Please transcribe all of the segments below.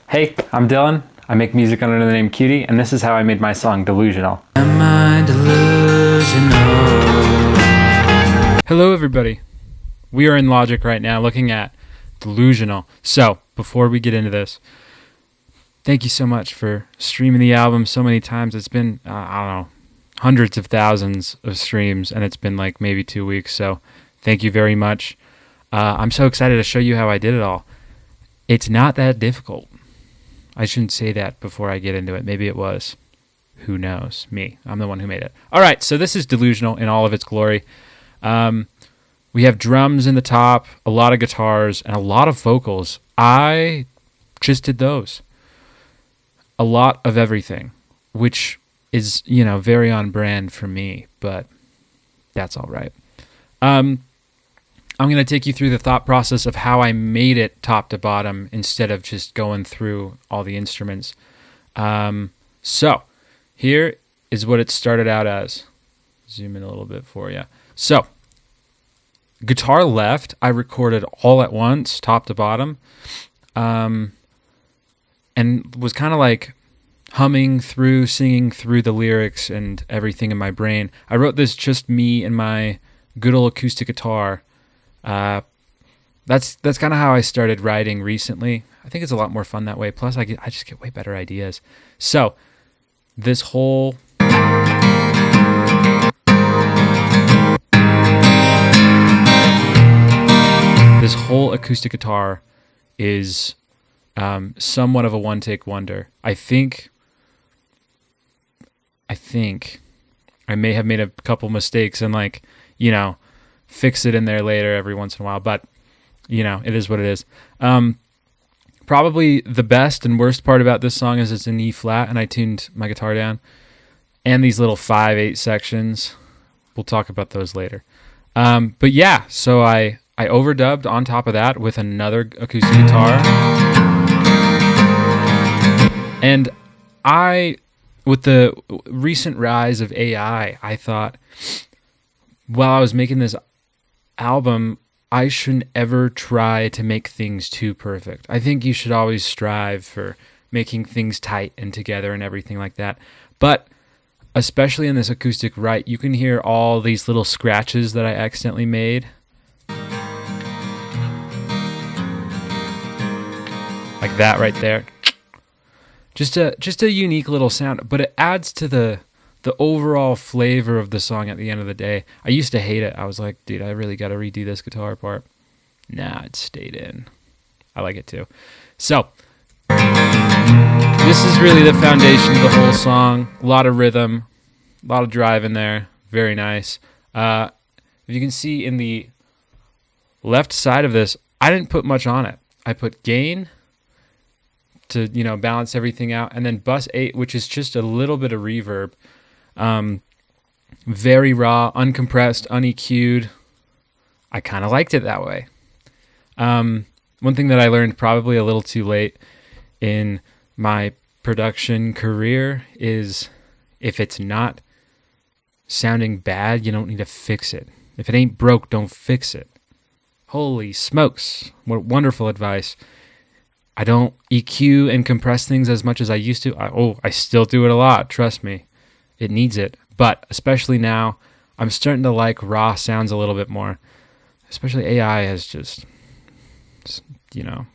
Hey, I'm Dylan. I make music under the name Cutie, and this is how I made my song Delusional. Am I delusional? Hello, everybody. We are in Logic right now looking at Delusional. So, before we get into this, thank you so much for streaming the album so many times. It's been, I don't know, hundreds of thousands of streams, and it's been like maybe 2 weeks, so thank you very much. I'm so excited to show you how I did it all. It's not that difficult. I shouldn't say that before I get into it. Maybe it was. Who knows? Me. I'm the one who made it. All right, so this is Delusional in all of its glory. We have drums in the top, a lot of guitars, and a lot of vocals. I just did those. A lot of everything, which is, very on brand for me, but that's all right. I'm going to take you through the thought process of how I made it top to bottom instead of just going through all the instruments. So here is what it started out as. Zoom in a little bit for you. So guitar left, I recorded all at once, top to bottom, and was kind of like humming through, singing through the lyrics and everything in my brain. I wrote this just me and my good old acoustic guitar. That's kind of how I started writing recently. I think it's a lot more fun that way. Plus, I just get way better ideas. So, this whole acoustic guitar is somewhat of a one-take wonder. I think I may have made a couple mistakes and fix it in there later every once in a while, but it is what it is. Probably the best and worst part about this song is it's in E flat, and I tuned my guitar down, and these little 5/8 sections. We'll talk about those later. But yeah, so I overdubbed on top of that with another acoustic guitar, and with the recent rise of AI, I thought, while I was making this album, I shouldn't ever try to make things too perfect. I think you should always strive for making things tight and together and everything like that. But especially in this acoustic right, you can hear all these little scratches that I accidentally made. Like that right there. Just a unique little sound, but it adds to the overall flavor of the song at the end of the day. I used to hate it. I was like, dude, I really got to redo this guitar part. Nah, it stayed in. I like it too. So, this is really the foundation of the whole song. A lot of rhythm, a lot of drive in there. Very nice. If you can see in the left side of this, I didn't put much on it. I put gain to, balance everything out, and then bus 8, which is just a little bit of reverb. Very raw, uncompressed, uneq'd. I kind of liked it that way. One thing that I learned probably a little too late in my production career is if it's not sounding bad, you don't need to fix it. If it ain't broke, don't fix it. Holy smokes. What wonderful advice. I don't EQ and compress things as much as I used to. I still do it a lot, trust me. It needs it. But especially now, I'm starting to like raw sounds a little bit more. Especially AI has just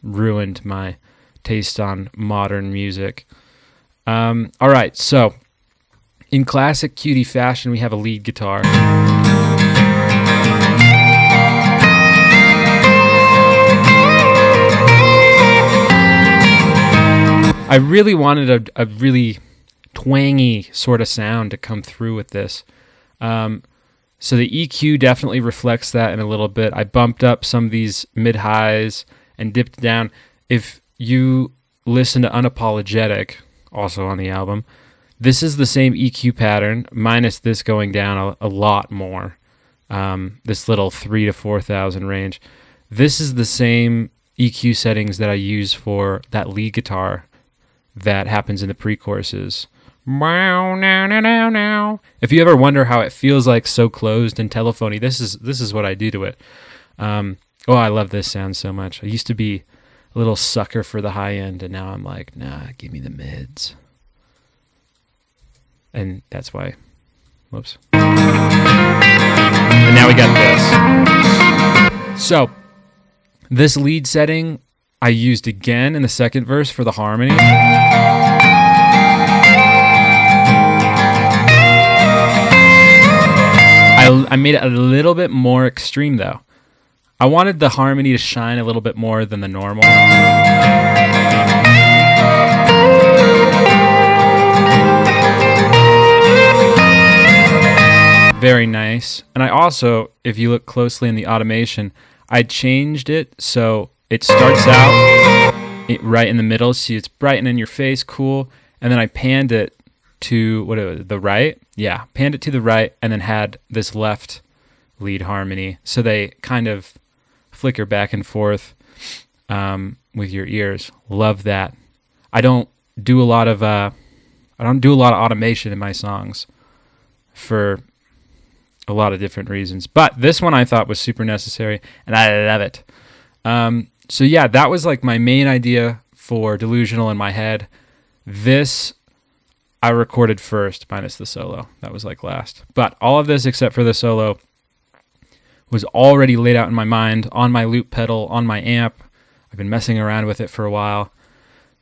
ruined my taste on modern music. All right, so in classic Cutie fashion, we have a lead guitar. I really wanted a really twangy sort of sound to come through with this. So the EQ definitely reflects that in a little bit. I bumped up some of these mid-highs and dipped down. If you listen to Unapologetic, also on the album, this is the same EQ pattern, minus this going down a lot more. This little 3,000 to 4,000 range. This is the same EQ settings that I use for that lead guitar that happens in the pre-choruses. If you ever wonder how it feels like so closed and telephony, this is what I do to it. I love this sound so much. I used to be a little sucker for the high end, and now I'm like, nah, give me the mids. And that's why, whoops. And now we got this. So, this lead setting I used again in the second verse for the harmony. I made it a little bit more extreme though. I wanted the harmony to shine a little bit more than the normal. Very nice. And I also, if you look closely in the automation, I changed it so it starts out right in the middle, so it's bright and in your face, cool. And then I panned it to the right. Yeah, panned it to the right, and then had this left lead harmony, so they kind of flicker back and forth with your ears. Love that. I don't do a lot of automation in my songs for a lot of different reasons, but this one I thought was super necessary, and I love it. So yeah, that was like my main idea for Delusional in my head. This I recorded first, minus the solo. That was like last. But all of this except for the solo was already laid out in my mind, on my loop pedal, on my amp. I've been messing around with it for a while.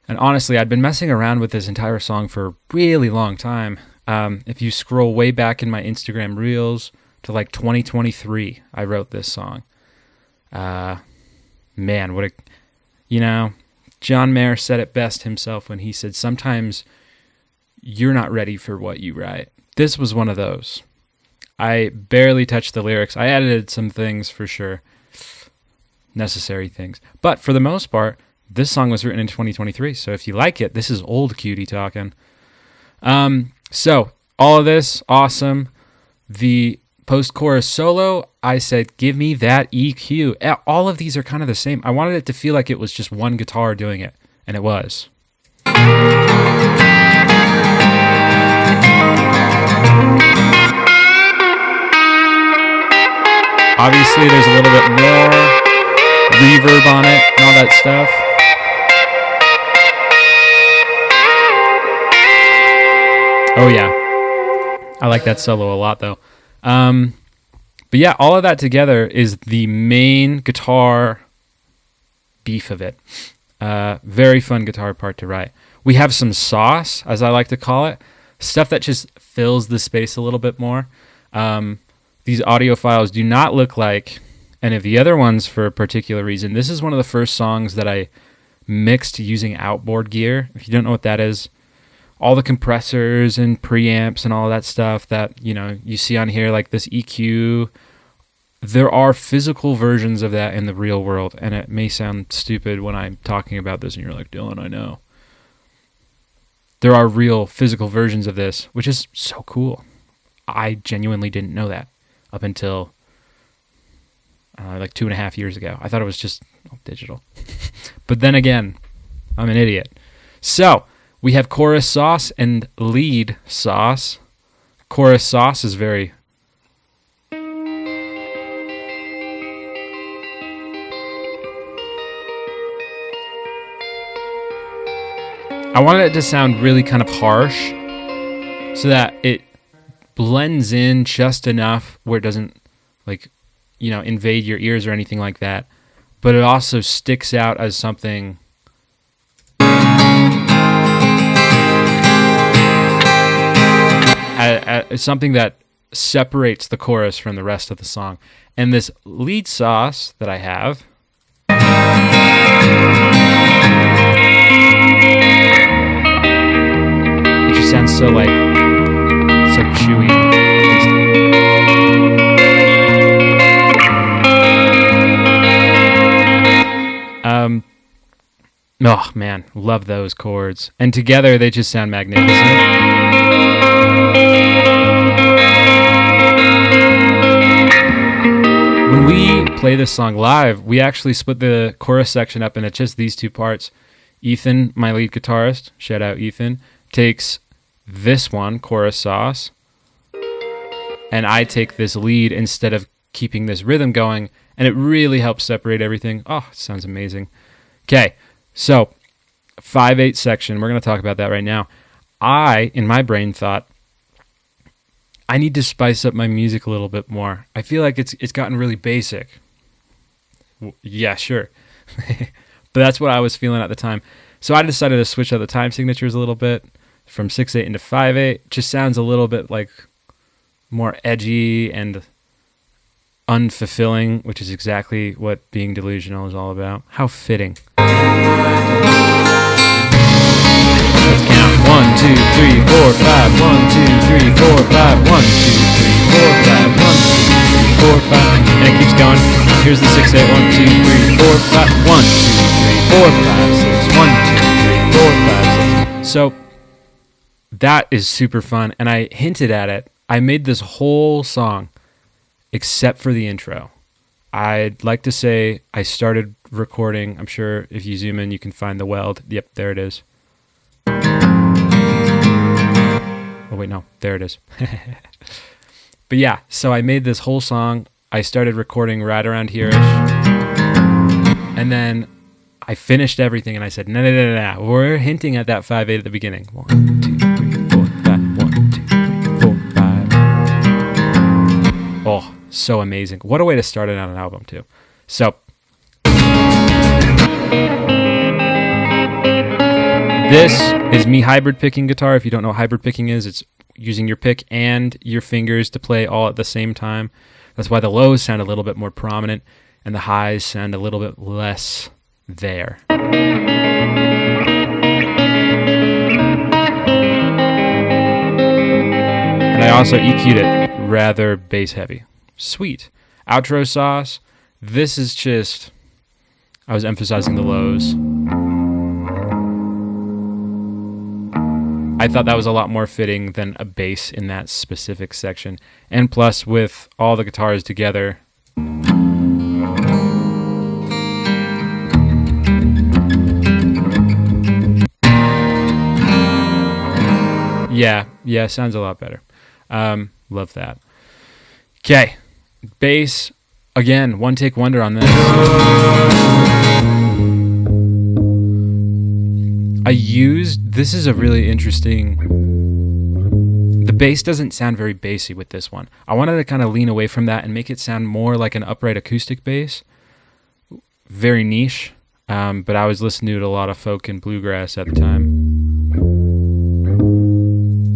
And honestly, I'd been messing around with this entire song for a really long time. If you scroll way back in my Instagram Reels to like 2023, I wrote this song. Man, what a... You know, John Mayer said it best himself when he said, sometimes you're not ready for what you write. This was one of those. I barely touched the lyrics. I edited some things for sure. Necessary things. But for the most part, this song was written in 2023. So if you like it, this is old Cutie talking. So all of this, awesome. The post-chorus solo, I said, give me that EQ. All of these are kind of the same. I wanted it to feel like it was just one guitar doing it, and it was. Obviously, there's a little bit more reverb on it and all that stuff. Oh yeah, I like that solo a lot though. But yeah, all of that together is the main guitar beef of it. Very fun guitar part to write. We have some sauce, as I like to call it, stuff that just fills the space a little bit more. These audio files do not look like any of the other ones for a particular reason. This is one of the first songs that I mixed using outboard gear. If you don't know what that is, all the compressors and preamps and all that stuff that, you know, you see on here, like this EQ, there are physical versions of that in the real world, and it may sound stupid when I'm talking about this and you're like, Dylan, I know. There are real physical versions of this, which is so cool. I genuinely didn't know that up until like 2.5 years ago. I thought it was just digital. But then again, I'm an idiot. So we have chorus sauce and lead sauce. Chorus sauce is very... I wanted it to sound really kind of harsh so that it blends in just enough where it doesn't, like, you know, invade your ears or anything like that, but it also sticks out as something something that separates the chorus from the rest of the song. And this lead sauce that I have, it just sounds so like so chewy. Oh man, love those chords. And together they just sound magnificent. When we play this song live, we actually split the chorus section up into just these two parts. Ethan, my lead guitarist, shout out Ethan, takes this one, chorus sauce, and I take this lead instead of keeping this rhythm going, and it really helps separate everything. Oh, it sounds amazing. Okay, so 5/8 section. We're going to talk about that right now. In my brain, thought I need to spice up my music a little bit more. I feel like it's gotten really basic. Yeah, sure. But that's what I was feeling at the time. So I decided to switch out the time signatures a little bit from 6/8 into 5/8. Just sounds a little bit like more edgy and unfulfilling, which is exactly what being delusional is all about. How fitting. Let's count. 1, 2, 3, 4, 5. 1, 2, 3, 4, 5. 1, 2, 3, 4, 5. 1, 2, 3, 4, 5. And it keeps going. Here's the 6/8. 1, 2, 3, 4, 5. 1, 2, 3, 4, 5, 6. 1, 2, 3, 4, 5, 6. So that is super fun. And I hinted at it. I made this whole song except for the intro. I'd like to say I started recording. I'm sure if you zoom in, you can find the weld. Yep, there it is. Oh, wait, no. There it is. But yeah, so I made this whole song. I started recording right around here-ish. And then I finished everything, and I said, no. We're hinting at that 5/8 at the beginning. 1, 2, 3, 4, 5. 1, 2, 3, 4, 5. Oh, so amazing. What a way to start it on an album, too. So this is me hybrid picking guitar. If you don't know what hybrid picking is, it's using your pick and your fingers to play all at the same time. That's why the lows sound a little bit more prominent and the highs sound a little bit less there. And I also EQ'd it rather bass heavy. Sweet. Outro sauce. This is just, I was emphasizing the lows. I thought that was a lot more fitting than a bass in that specific section. And plus, with all the guitars together, yeah, sounds a lot better. Love that. Okay, bass, again, one take wonder on this. This is a really interesting, the bass doesn't sound very bassy with this one. I wanted to kind of lean away from that and make it sound more like an upright acoustic bass. Very niche, but I was listening to a lot of folk and bluegrass at the time.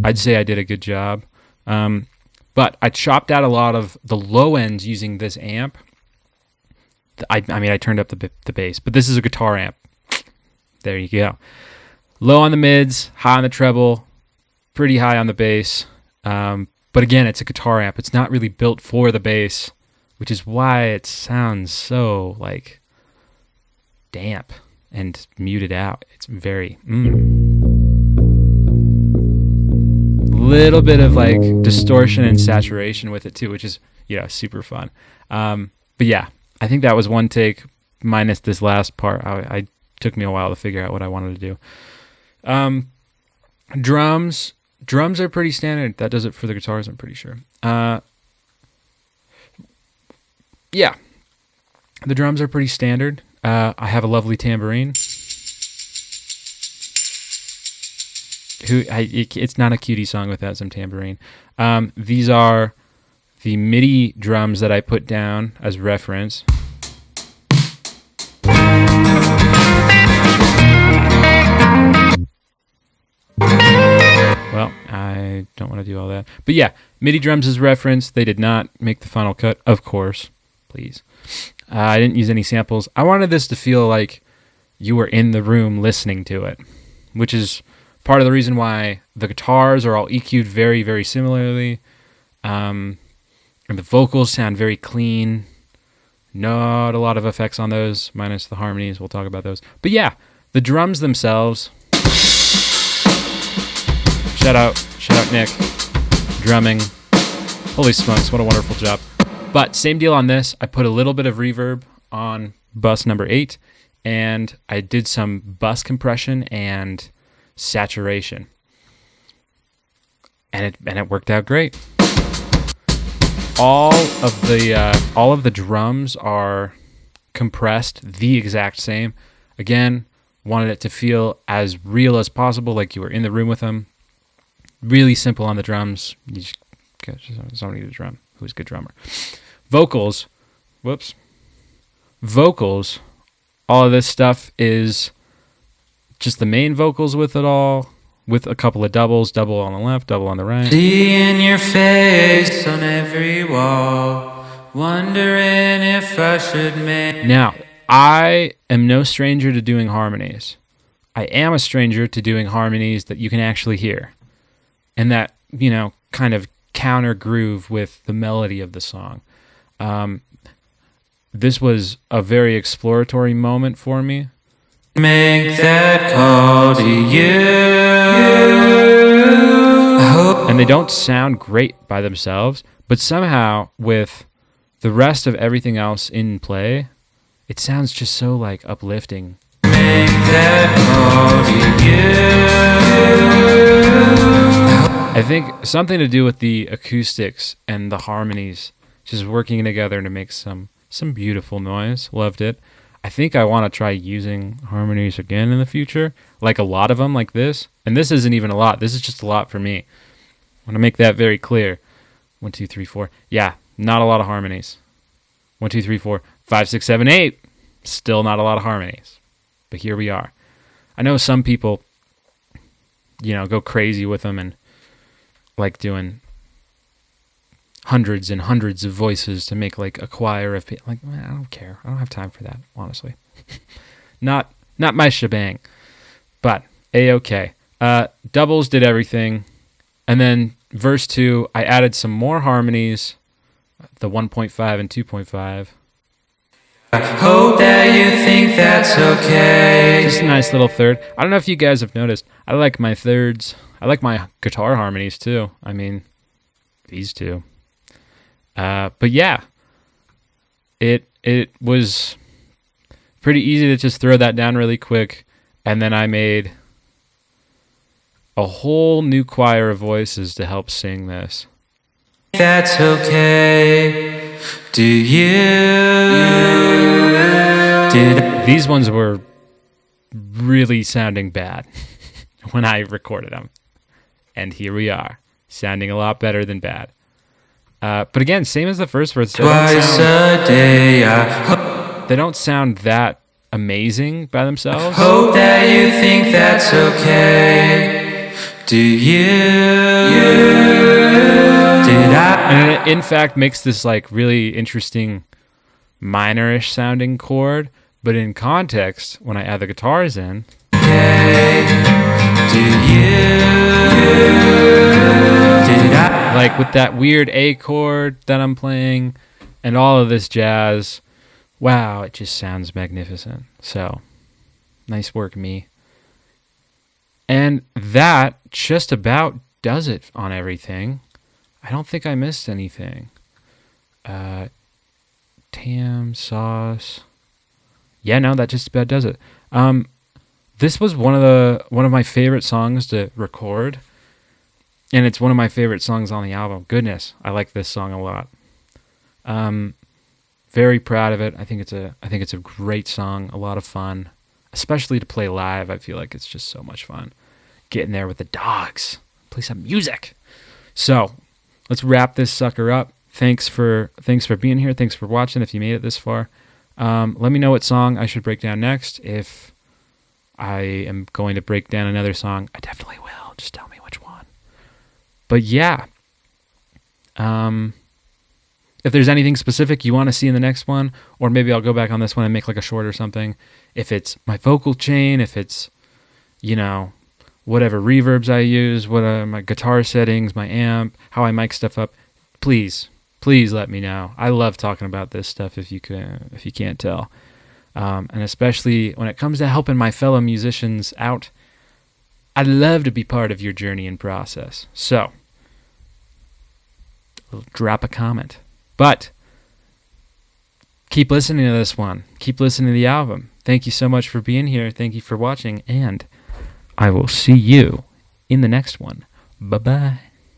I'd say I did a good job. But I chopped out a lot of the low ends using this amp. I turned up the bass, but this is a guitar amp. There you go. Low on the mids, high on the treble, pretty high on the bass. But again, it's a guitar amp. It's not really built for the bass, which is why it sounds so like damp and muted out. It's very little bit of like distortion and saturation with it too, which is super fun. But yeah, I think that was one take minus this last part. I took me a while to figure out what I wanted to do. Drums are pretty standard. That does it for the guitars, I'm pretty sure. Yeah, the drums are pretty standard. I have a lovely tambourine. It's not a Cutie song without some tambourine. These are the MIDI drums that I put down as reference. Well, I don't want to do all that. But yeah, MIDI drums as reference. They did not make the final cut, of course. Please. I didn't use any samples. I wanted this to feel like you were in the room listening to it, which is part of the reason why the guitars are all EQ'd very, very similarly. And the vocals sound very clean. Not a lot of effects on those, minus the harmonies. We'll talk about those. But yeah, the drums themselves. Shout out Nick. Drumming. Holy smokes, what a wonderful job. But same deal on this. I put a little bit of reverb on bus number 8, and I did some bus compression and saturation. And it worked out great. All of the drums are compressed the exact same. Again, wanted it to feel as real as possible, like you were in the room with them. Really simple on the drums. You just get somebody to drum who's a good drummer. Vocals, all of this stuff is just the main vocals with it all, with a couple of doubles, double on the left, double on the right. Seeing your face on every wall, wondering if I should make. Now, I am no stranger to doing harmonies. I am a stranger to doing harmonies that you can actually hear, and that, kind of counter groove with the melody of the song. This was a very exploratory moment for me. Make that call to you. And they don't sound great by themselves, but somehow with the rest of everything else in play, it sounds just so uplifting. Make that call to you. I think something to do with the acoustics and the harmonies just working together to make some beautiful noise. Loved it. I think I want to try using harmonies again in the future, like a lot of them like this. And this isn't even a lot. This is just a lot for me. I want to make that very clear. 1, 2, 3, 4. Yeah, not a lot of harmonies. 1, 2, 3, 4, 5, 6, 7, 8. Still not a lot of harmonies. But here we are. I know some people, go crazy with them and like doing hundreds and hundreds of voices to make a choir of people. Man, I don't care. I don't have time for that, honestly. Not my shebang. But A-okay. Doubles did everything. And then verse 2, I added some more harmonies, the 1.5 and 2.5. I hope that you think that's okay. Just a nice little third. I don't know if you guys have noticed. I like my thirds. I like my guitar harmonies too. I mean, these two. But yeah, it was pretty easy to just throw that down really quick, and then I made a whole new choir of voices to help sing this. That's okay. Do you? These ones were really sounding bad when I recorded them, and here we are, sounding a lot better than bad. But again, same as the first verse. Twice a day, They don't sound that amazing by themselves. Hope that you think that's okay. Do you? Did I? And it, in fact, makes this really interesting minorish sounding chord. But in context, when I add the guitars in, Okay. Do you? Did I? with that weird A chord that I'm playing and all of this jazz, wow, it just sounds magnificent. So, nice work, me. And that just about does it on everything. I don't think I missed anything. Tam, sauce. Yeah, no, that just about does it. This was one of my favorite songs to record, and it's one of my favorite songs on the album. Goodness, I like this song a lot. Very proud of it. I think it's a great song, a lot of fun, especially to play live. I feel like it's just so much fun getting there with the dogs, play some music. So let's wrap this sucker up. Thanks for being here. Thanks for watching. If you made it this far, let me know what song I should break down next. If I am going to break down another song, I definitely will. Just tell me which one. But yeah, if there's anything specific you want to see in the next one, or maybe I'll go back on this one and make a short or something. If it's my vocal chain, if it's, whatever reverbs I use, what are my guitar settings, my amp, how I mic stuff up, please let me know. I love talking about this stuff if you can't tell. And especially when it comes to helping my fellow musicians out, I'd love to be part of your journey and process. So, drop a comment. But keep listening to this one. Keep listening to the album. Thank you so much for being here. Thank you for watching. And I will see you in the next one. Bye-bye.